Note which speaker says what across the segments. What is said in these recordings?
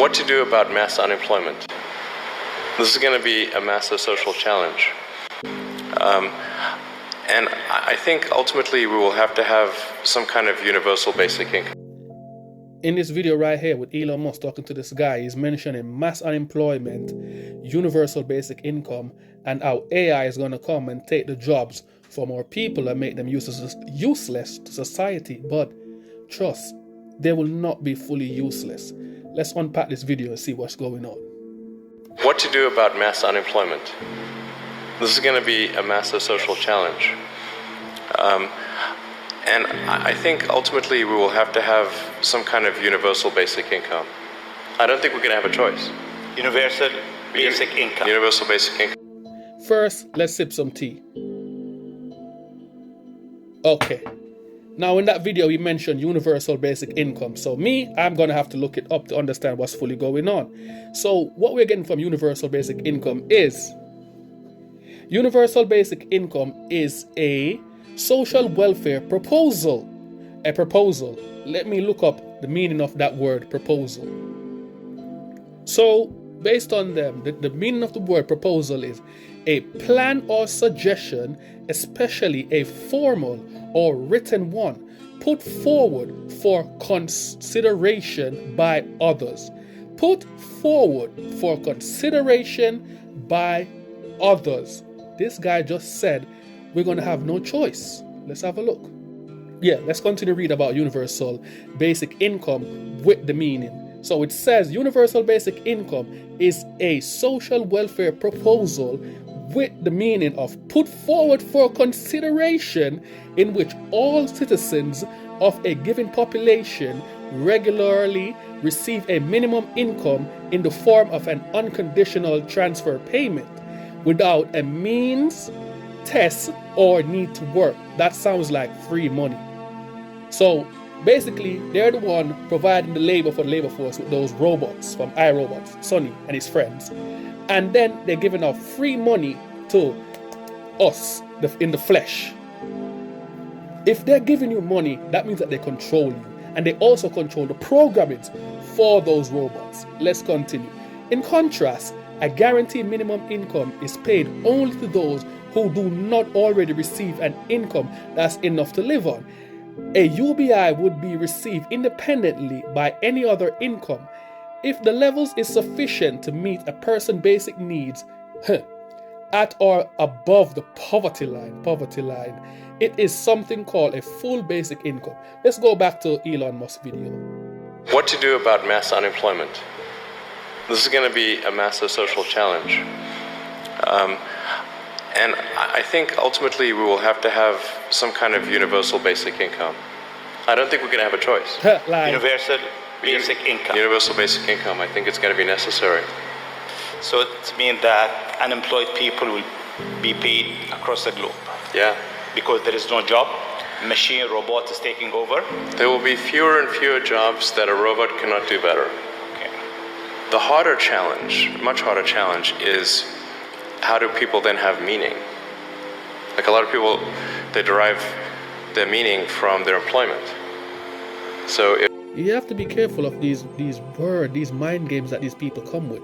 Speaker 1: What to do about mass unemployment? This is going to be a massive social challenge. And I think ultimately we will have to have some kind of universal basic income.
Speaker 2: In this video right here with Elon Musk talking to this guy, he's mentioning mass unemployment, universal basic income, and how AI is going to come and take the jobs from our people and make them useless to society. But trust, they will not be fully useless. Let's unpack this video and see what's going on.
Speaker 1: What to do about mass unemployment? This is going to be a massive social challenge. And I think ultimately we will have to have some kind of universal basic income. I don't think we're going to have a choice.
Speaker 3: Universal basic income.
Speaker 1: Universal basic income.
Speaker 2: First, let's sip some tea. Okay. Now in that video, he mentioned universal basic income. So I'm going to have to look it up to understand what's fully going on. So what we're getting from universal basic income is universal basic income is a social welfare proposal. A proposal. Let me look up the meaning of that word proposal. So based on them, the meaning of the word proposal is a plan or suggestion, especially a formal or written one, put forward for consideration by others. Put forward for consideration by others. This guy just said we're going to have no choice. Let's have a look. Yeah, let's continue to read about universal basic income with the meaning. So it says universal basic income is a social welfare proposal with the meaning of put forward for consideration in which all citizens of a given population regularly receive a minimum income in the form of an unconditional transfer payment without a means, test, or need to work. That sounds like free money. So basically, they're the one providing the labor for the labor force with those robots from iRobots, Sonny and his friends. And then they're giving out free money to us in the flesh. If they're giving you money, that means that they control you. And they also control the programmings for those robots. Let's continue. In contrast, a guaranteed minimum income is paid only to those who do not already receive an income that's enough to live on. A UBI would be received independently by any other income if the levels is sufficient to meet a person's basic needs at or above the poverty line. It is something called a full basic income. Let's go back to Elon Musk video.
Speaker 1: What to do about mass unemployment? This is going to be a massive social challenge. And I think ultimately we will have to have some kind of universal basic income. I don't think we're going to have a choice.
Speaker 3: Universal basic income.
Speaker 1: Universal basic income, I think it's going to be necessary.
Speaker 3: So it means that unemployed people will be paid across the globe.
Speaker 1: Yeah.
Speaker 3: Because there is no job, machine, robot is taking over.
Speaker 1: There will be fewer and fewer jobs that a robot cannot do better.
Speaker 3: Okay.
Speaker 1: The harder challenge, much harder challenge, is how do people then have meaning? Like a lot of people, they derive their meaning from their employment. So
Speaker 2: you have to be careful of these words, these mind games that these people come with.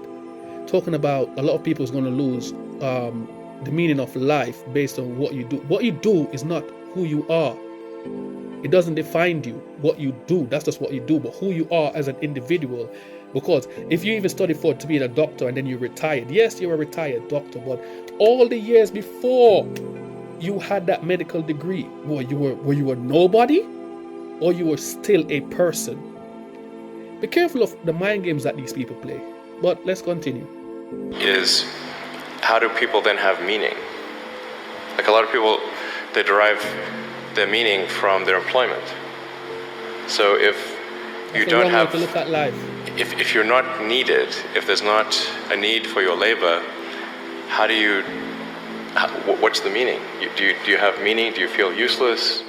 Speaker 2: Talking about a lot of people is going to lose the meaning of life based on what you do. What you do is not who you are. It doesn't define you. What you do, that's just what you do. But who you are as an individual. Because if you even study for to be a doctor and then you retired, yes, you're a retired doctor, but all the years before you had that medical degree, were you a nobody, or you were still a person? Be careful of the mind games that these people play. But let's continue.
Speaker 1: Is how do people then have meaning? Like a lot of people, they derive their meaning from their employment. So if you don't have
Speaker 2: to look at life.
Speaker 1: If you're not needed, if there's not a need for your labor, what's the meaning? Do you have meaning? Do you feel useless?